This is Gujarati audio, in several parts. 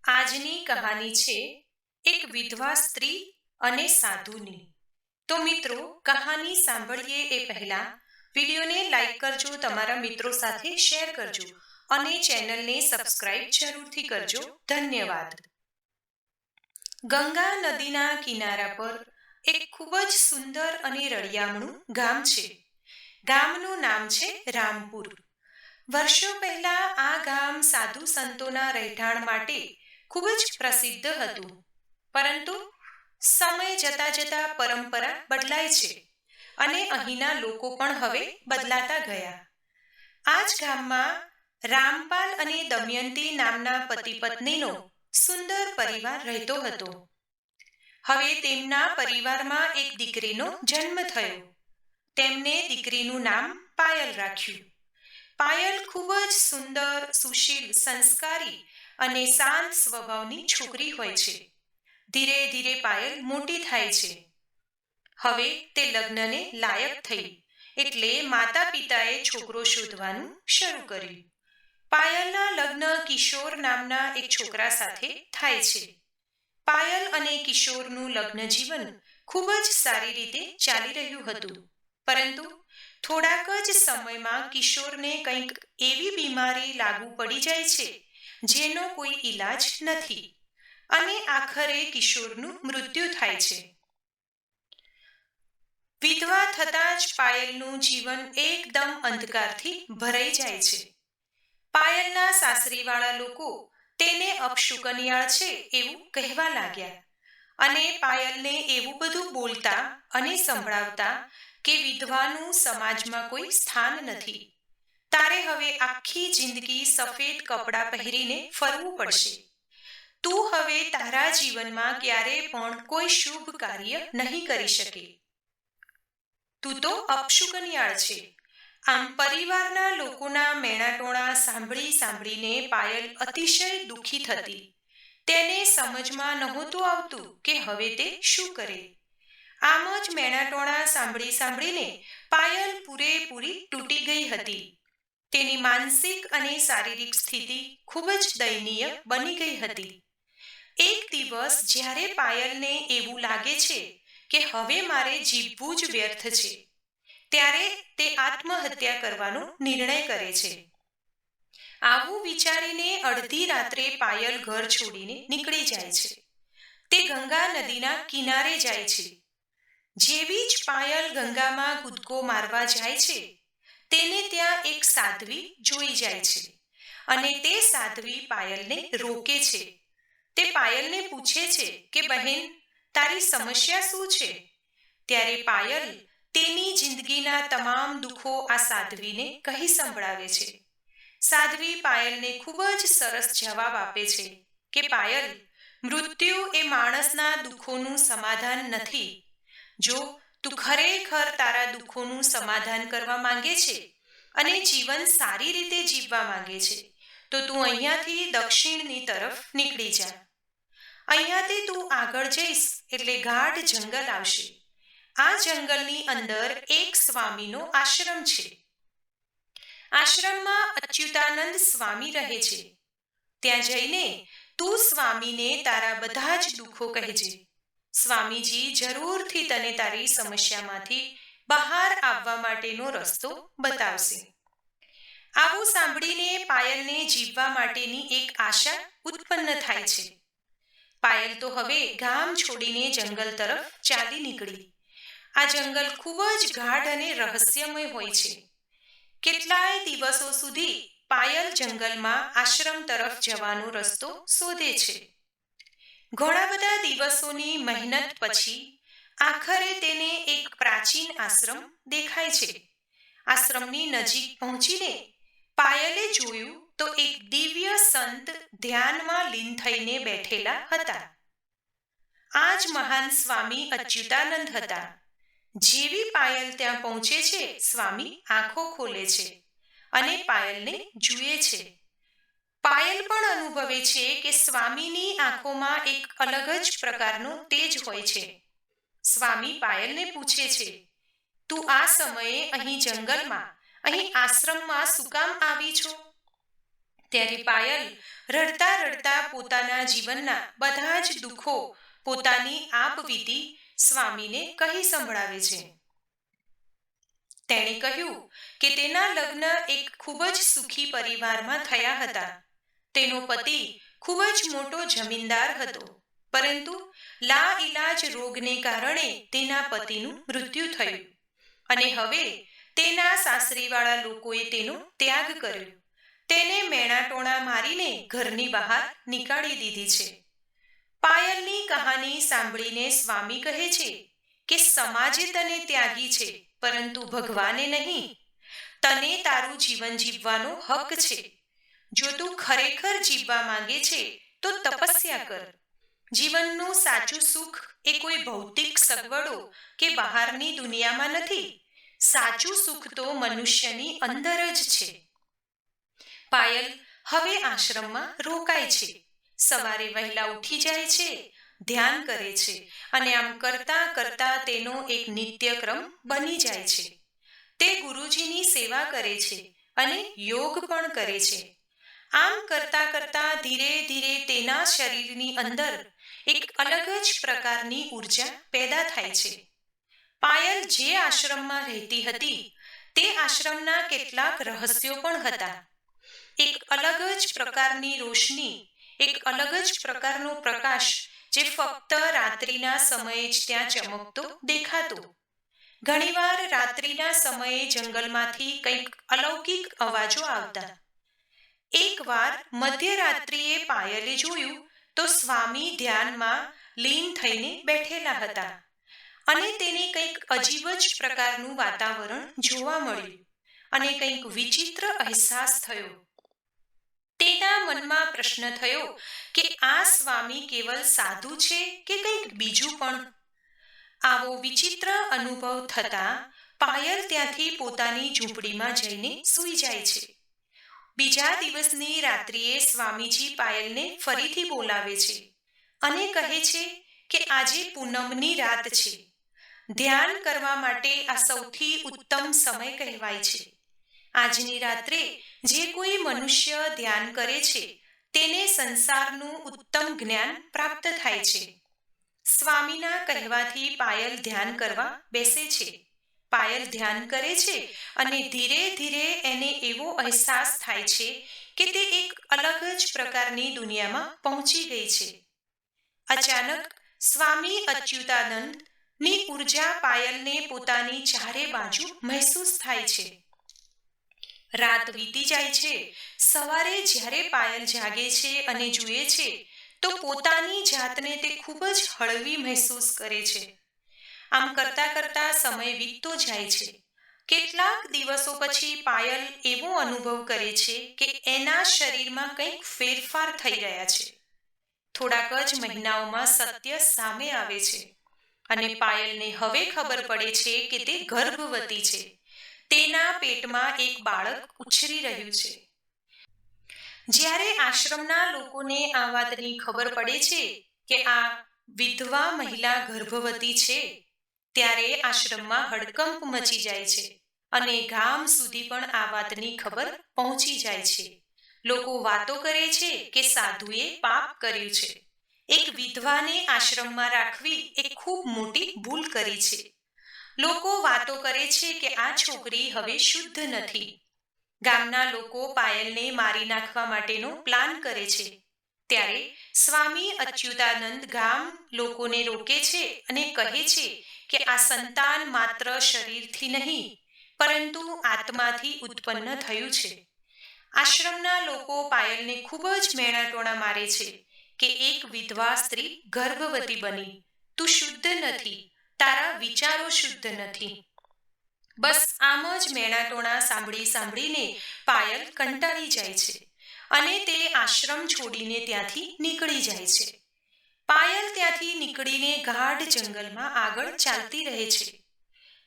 આજની કહાની છે એક વિધવા સ્ત્રી અને સાધુની. તો મિત્રો, કહાની સાંભળીએ એ પહેલા વિડીયોને લાઈક કરજો, તમારા મિત્રો સાથે શેર કરજો અને ચેનલને સબસ્ક્રાઇબ જરૂરથી કરજો. ધન્યવાદ. ગંગા નદીના કિનારા પર એક ખૂબ જ સુંદર અને રળિયામણું ગામ છે. ગામનું નામ છે રામપુર. વર્ષો પહેલા આ ગામ સાધુ સંતોના રહેઠાણ માટે ખૂબ જ પ્રસિદ્ધ હતું. પરંતુ સમય જતા જતા પરંપરા બદલાય છે અને અહીંના લોકો પણ હવે બદલાતા ગયા. આ જ ગામમાં રામપાલ અને દમયંતી નામના પતિ પત્નીનો સુંદર પરિવાર રહેતો હતો. હવે તેમના પરિવારમાં એક દીકરીનો જન્મ થયો. તેમને દીકરીનું નામ પાયલ રાખ્યું. પાયલ ખૂબ જ સુંદર, સુશીલ, સંસ્કારી અને શાંત સ્વભાવની છોકરી હોય છે. ધીરે ધીરે પાયલ મોટી થાય છે. હવે તે લગ્નને લાયક થઈ એટલે માતા પિતાએ છોકરો શોધવાનું શરૂ કર્યું. પાયલના લગ્ન કિશોર નામના એક છોકરા સાથે થાય છે. પાયલ અને કિશોરનું લગ્ન જીવન ખૂબ જ સારી રીતે ચાલી રહ્યું હતું. પરંતુ થોડાક જ સમયમાં કિશોરને કંઈક એવી બીમારી લાગુ પડી જાય છે જેનો કોઈ ઈલાજ નથી અને આખરે કિશોરનું મૃત્યુ થાય છે. વિધવા થતાં જ પાયલનું જીવન એકદમ અંધકારથી ભરાઈ જાય છે. પાયલના સાસરીવાળા લોકો તેને અપશુકનિયાળ છે એવું કહેવા લાગ્યા અને પાયલને એવું બધું બોલતા અને સંભળાવતા કે વિધવાનું સમાજમાં કોઈ સ્થાન નથી. તારે હવે આખી જિંદગી સફેદ કપડાં પહેરીને ફરવું પડશે. તું હવે તારા જીવનમાં ક્યારેય પણ કોઈ શુભ કાર્ય નહીં કરી શકે. તું તો અપશુકનિયાળ છે. આમ પરિવારના લોકોના મેણાટોણા સાંભળીને પાયલ અતિશય દુઃખી થતી. તેને સમજમાં નહોતું આવતું કે હવે તે શું કરે. આમ જ મેણાટોણા સાંભળીને પાયલ પૂરેપૂરી તૂટી ગઈ હતી. તેની માનસિક અને શારીરિક સ્થિતિ ખૂબ જ દયનીય બની ગઈ હતી. એક દિવસ જ્યારે પાયલને એવું લાગે છે કે હવે મારે જીવવું જ વ્યર્થ છે, ત્યારે તે આત્મહત્યા કરવાનો નિર્ણય કરે છે. આવું વિચારીને અડધી રાત્રે પાયલ ઘર છોડીને નીકળી જાય છે. તે ગંગા નદીના કિનારે જાય છે. જેવી જ પાયલ ગંગામાં કૂદકો મારવા જાય છે, તેને ત્યાં એક સાધ્વી જોઈ જાય છે અને તે સાધ્વી પાયલને રોકે છે. તે પાયલને પૂછે છે કે બહેન, તારી સમસ્યા શું છે? ત્યારે પાયલ તેની જિંદગીના તમામ દુઃખો આ સાધ્વીને કહી સંભળાવે છે. સાધ્વી પાયલને ખૂબ જ સરસ જવાબ આપે છે કે પાયલ, મૃત્યુ એ માણસના દુઃખોનું સમાધાન નથી. જો તું ખરેખર તારા દુઃખોનું સમાધાન કરવા માંગે છે અને જીવન સારી રીતે જીવવા માંગે છે, તો તું અહીંયાથી દક્ષિણની તરફ નીકળી જા. અહીંયાથી તું આગળ જઈશ એટલે ગાઢ જંગલ આવશે. આ જંગલની અંદર એક સ્વામીનો આશ્રમ છે. આશ્રમમાં અચ્યુતાનંદ સ્વામી રહે છે. ત્યાં જઈને તું સ્વામીને તારા બધા જ દુઃખો કહેજે. સ્વામીજી જરૂરથી તને તારી સમસ્યામાંથી બહાર આવવા માટેનો રસ્તો બતાવશે. આવું સાંભળીને પાયલને જીવવા માટેની એક આશા ઉત્પન્ન થાય છે. પાયલ તો હવે ગામ છોડીને જંગલ તરફ ચાલી નીકળી. આ જંગલ ખૂબ જ ગાઢ અને રહસ્યમય હોય છે. કેટલાય દિવસો સુધી પાયલ જંગલમાં આશ્રમ તરફ જવાનો રસ્તો શોધે છે. ઘણા બધા દિવસોની મહેનત પછી આખરે તેને એક પ્રાચીન આશ્રમ દેખાય છે. આશ્રમની નજીક પહોંચીને પાયલે જોયું તો એક દિવ્ય સંત ધ્યાનમાં લીન થઈને બેઠેલા હતા. આ જ મહાન સ્વામી અચ્યુતાનંદ હતા. જેવી પાયલ ત્યાં પહોંચે છે, સ્વામી આંખો ખોલે છે અને પાયલને જુએ છે. પાયલ પણ અનુભવે છે કે સ્વામીની આંખોમાં એક અલગ જ પ્રકારનો તેજ હોય છે. સ્વામી પાયલને પૂછે છે, તું આ સમયે અહીં જંગલમાં, અહીં આશ્રમમાં શું કામ આવી છો? ત્યારે પાયલ રડતા રડતા પોતાના જીવનના બધા જ દુઃખો પોતાની આપવીતી સ્વામીને કહી સંભળાવે છે. તેણે કહ્યું કે તેના લગ્ન એક ખૂબ જ સુખી પરિવારમાં થયા હતા. તેનો પતિ ખૂબ જ મોટો જમીનદાર હતો, પરંતુ લાઈલાજ રોગને કારણે તેના પતિનું મૃત્યુ થયું અને હવે તેના સાસરીવાળા લોકોએ તેનો ત્યાગ કર્યો. તેને મેણાટોણા મારીને ઘરની બહાર નીકાળી દીધી છે. પાયલની કહાની સાંભળીને સ્વામી કહે છે કે સમાજે તને ત્યાગી છે, પરંતુ ભગવાને નહીં. તને તારું જીવન જીવવાનો હક છે. જો તું ખરેખર જીવવા માંગે છે તો તપસ્યા કર. જીવનનું સાચું સુખ એ કોઈ ભૌતિક સગવડો કે બહારની દુનિયામાં નથી. સાચું સુખ તો મનુષ્યની અંદર જ છે. પાયલ હવે આશ્રમમાં રોકાય છે. સવારે વહેલા ઉઠી જાય છે, ધ્યાન કરે છે અને આમ કરતા કરતા તેનો એક નિત્યક્રમ બની જાય છે. તે ગુરુજીની સેવા કરે છે અને યોગ પણ કરે છે. આમ કરતા કરતા ધીરે ધીરે તેના શરીરની અંદર એક અલગ જ પ્રકારની ઉર્જા પેદા થાય છે. પાયલ જે આશ્રમમાં રહેતી હતી તે આશ્રમના કેટલાક રહસ્યો પણ હતા. એક અલગ જ પ્રકારની રોશની, એક અલગ જ પ્રકારનો પ્રકાશ જે ફક્ત રાત્રિના સમયે જ ત્યાં ચમકતો દેખાતો. ઘણીવાર રાત્રિના સમયે જંગલમાંથી કંઈક અલૌકિક અવાજો આવતા. એકવાર મધ્યરાત્રિએ પાયલે જોયું તો સ્વામી ધ્યાનમાં લીન થઈને બેઠેલા હતા અને તેને કંઈક અજીબ જ પ્રકારનું વાતાવરણ જોવા મળ્યું અને કંઈક વિચિત્ર અહેસાસ થયો. તેના મનમાં પ્રશ્ન થયો કે આ સ્વામી કેવલ સાધુ છે કે કંઈક બીજું પણ. આવો વિચિત્ર અનુભવ થતાં પાયલ ત્યાંથી પોતાની ઝૂંપડીમાં જઈને સૂઈ જાય છે. બીજા દિવસની રાત્રિએ સ્વામીજી પાયલને ફરીથી બોલાવે છે અને કહે છે કે આજે પૂનમની રાત છે. ધ્યાન કરવા માટે આ સૌથી ઉત્તમ સમય કહેવાય છે. આજની રાત્રે જે કોઈ મનુષ્ય ધ્યાન કરે છે તેને સંસારનું ઉત્તમ જ્ઞાન પ્રાપ્ત થાય છે. સ્વામીના કહેવાથી પાયલ ધ્યાન કરવા બેસે છે. પાયલ ધ્યાન કરે છે અને ધીરે ધીરે એને એવો અહેસાસ થાય છે કે તે એક અલગ જ પ્રકારની દુનિયામાં પહોંચી ગઈ છે. અચાનક સ્વામી અચ્યુતાનંદની ઉર્જા પાયલને પોતાની ચારે બાજુ મહેસૂસ થાય છે. રાત વીતી જાય છે. સવારે જ્યારે પાયલ જાગે છે અને જુએ છે તો પોતાની જાતને તે ખૂબ જ હળવી મહેસૂસ કરે છે. આમ કરતા કરતા સમય વીતતો જાય છે. કેટલાક દિવસો પછી પાયલ એવો અનુભવ કરે છે કે એના શરીરમાં કંઈક ફેરફાર થઈ રહ્યા છે. થોડાક જ મહિનાઓમાં સત્ય સામે આવે છે અને પાયલને હવે ખબર પડે છે કે તે ગર્ભવતી છે. તેના પેટમાં એક બાળક ઉછરી રહ્યું છે. જ્યારે આશ્રમના લોકોને આ વાતની ખબર પડે છે કે આ વિધવા મહિલા ગર્ભવતી છે, ત્યારે આશ્રમમાં હડકંપ મચી જાય છે અને ગામ સુધી પણ આ વાતની ખબર પહોંચી જાય છે. લોકો વાતો કરે છે કે સાધુએ પાપ કર્યું છે. એક વિધવાને આશ્રમમાં રાખવી એ ખૂબ મોટી ભૂલ કરી છે. લોકો વાતો કરે છે કે આ છોકરી હવે શુદ્ધ નથી. ગામના લોકો પાયલને મારી નાખવા માટેનો પ્લાન કરે છે. ત્યારે સ્વામી અચ્યુતાનંદ ગામ લોકોને રોકે છે અને કહે છે કે આ સંતાન માત્ર શરીરથી નહીં પરંતુ આત્માથી ઉત્પન્ન થયું છે. આશ્રમના લોકો પાયલને ખૂબ જ મેણાટોણા મારે છે કે એક વિધવા સ્ત્રી ગર્ભવતી બની. તું શુદ્ધ નથી, તારા વિચારો શુદ્ધ નથી. બસ આમ જ મેણાટોણા સાંભળી સાંભળીને પાયલ કંટાળી જાય છે અને તે આશ્રમ છોડીને ત્યાંથી નીકળી જાય છે. પાયલ ત્યાંથી નીકળીને ગાઢ જંગલમાં આગળ ચાલતી રહે છે.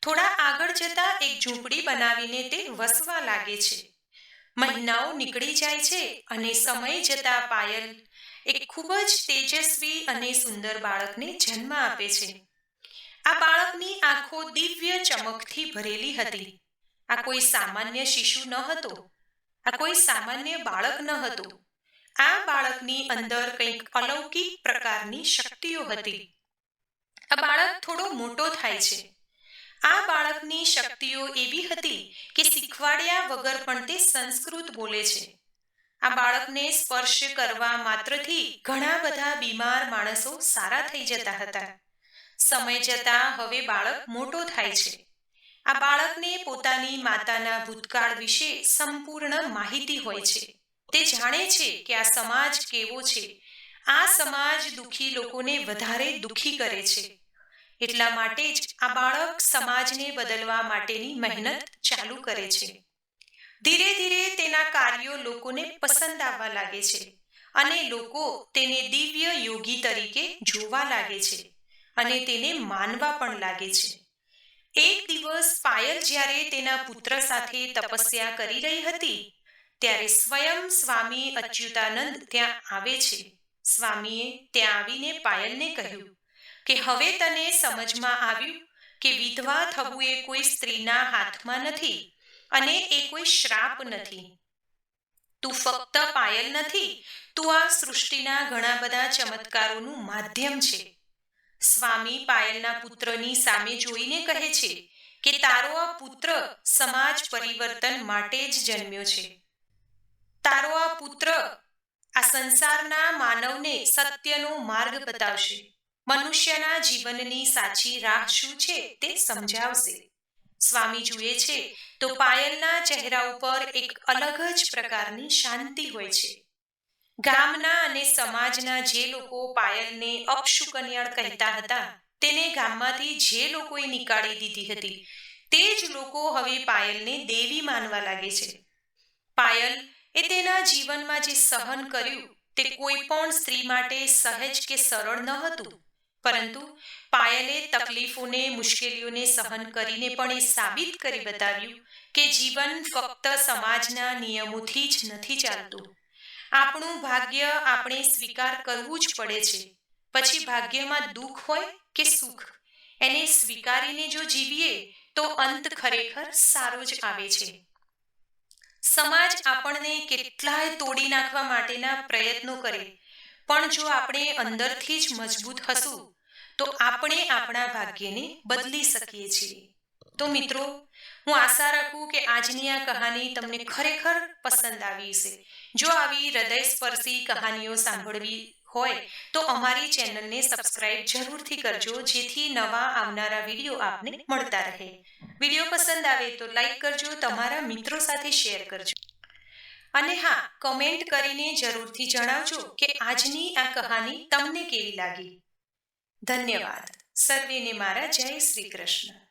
થોડા આગળ જતા એક ઝૂંપડી બનાવીને તે વસવા લાગે છે. મહિનાઓ નીકળી જાય છે અને સમય જતા પાયલ એક ખૂબ જ તેજસ્વી અને સુંદર બાળકને જન્મ આપે છે. આ બાળકની આંખો દિવ્ય ચમકથી ભરેલી હતી. આ કોઈ સામાન્ય શિશુ ન હતો. આ કોઈ સામાન્ય બાળક ન હતું. આ બાળકની અંદર કંઈક અલૌકિક પ્રકારની શક્તિઓ હતી. આ બાળક થોડો મોટો થાય છે. આ બાળકની શક્તિઓ એવી હતી કે શીખવાડ્યા વગર પણ તે સંસ્કૃત બોલે છે. આ બાળકને સ્પર્શ કરવા માત્રથી ઘણા બધા બીમાર માણસો સારા થઈ જતા હતા. સમય જતાં હવે બાળક મોટો થાય છે. આ બાળકને પોતાની માતાના ભૂતકાળ વિશે સંપૂર્ણ માહિતી હોય છે. તે જાણે છે કે આ સમાજ કેવો છે. આ સમાજ દુઃખી લોકોને વધારે દુઃખી કરે છે. એટલા માટે જ આ બાળક સમાજને બદલવા માટેની મહેનત ચાલુ કરે છે. ધીરે ધીરે તેના કાર્યો લોકોને પસંદ આવવા લાગે છે અને લોકો તેને દિવ્ય યોગી તરીકે જોવા લાગે છે અને તેને માનવા પણ લાગે છે. એક દિવસ પાયલ જ્યારે તેના પુત્ર સાથે તપસ્યા કરી રહી હતી ત્યારે સ્વયં સ્વામી અચ્યુતાનંદ ત્યાં આવે છે. સ્વામીએ ત્યાં આવીને પાયલને કહ્યું કે હવે તને સમજમાં આવ્યું કે વિધવા થવું એ કોઈ સ્ત્રીના હાથમાં નથી અને એ કોઈ શ્રાપ નથી. તું ફક્ત પાયલ નથી, તું આ સૃષ્ટિના ઘણા બધા ચમત્કારોનું માધ્યમ છે. સ્વામી પાયલના પુત્રની સામે જોઈને કહે છે કે તારો આ પુત્ર સમાજ પરિવર્તન માટે જ જન્મ્યો છે. તારો આ પુત્ર આ સંસારના માનવને સત્યનો માર્ગ બતાવશે. મનુષ્યના જીવનની સાચી રાહ શું છે તે સમજાવશે. સ્વામી જુએ છે તો પાયલના ચહેરા ઉપર એક અલગ જ પ્રકારની શાંતિ હોય છે. ગામના અને સમાજના જે લોકો પાયલને અપશુકન્યાળ કહેતા હતા તેને ગામમાંથી જે લોકોએ નીકાળી દીધી હતી તે જ લોકો હવે પાયલને દેવી માનવા લાગે છે. પાયલ એ તેના જીવનમાં જે સહન કર્યું તે કોઈ પણ સ્ત્રી માટે સહેજ કે સરળ ન હતું. પરંતુ પાયલે તકલીફોને, મુશ્કેલીઓને સહન કરીને પણ એ સાબિત કરી બતાવ્યું કે જીવન ફક્ત સમાજના નિયમોથી જ નથી ચાલતું. આપણું ભાગ્ય આપણે સ્વીકાર કરવું જ પડે છે. પછી ભાગ્યમાં દુઃખ હોય કે સુખ, એને સ્વીકારીને જો જીવીએ તો અંત ખરેખર સારો જ આવે છે. સમાજ આપણને કેટલાય તોડી નાખવા માટેના પ્રયત્નો કરે, પણ જો આપણે અંદરથી જ મજબૂત હશું તો આપણે આપણા ભાગ્યને બદલી શકીએ છીએ. તો મિત્રો, હું આશા રાખું કે આજની આ કહાની તમને ખરેખર પસંદ આવી હશે. જો આવી હૃદયસ્પર્શી કહાનીઓ સાંભળવી હોય તો અમારી ચેનલને સબસ્ક્રાઇબ જરૂરથી કરજો, જેથી નવા આવનારા વિડીયો આપને મળતા રહે. વિડીયો પસંદ આવે તો લાઈક કરજો, તમારા મિત્રો સાથે શેર કરજો અને હા, કમેન્ટ કરીને જરૂરથી જણાવજો કે આજની આ કહાની તમને કેવી લાગી. ધન્યવાદ. સર્વેને મારા જય શ્રી કૃષ્ણ.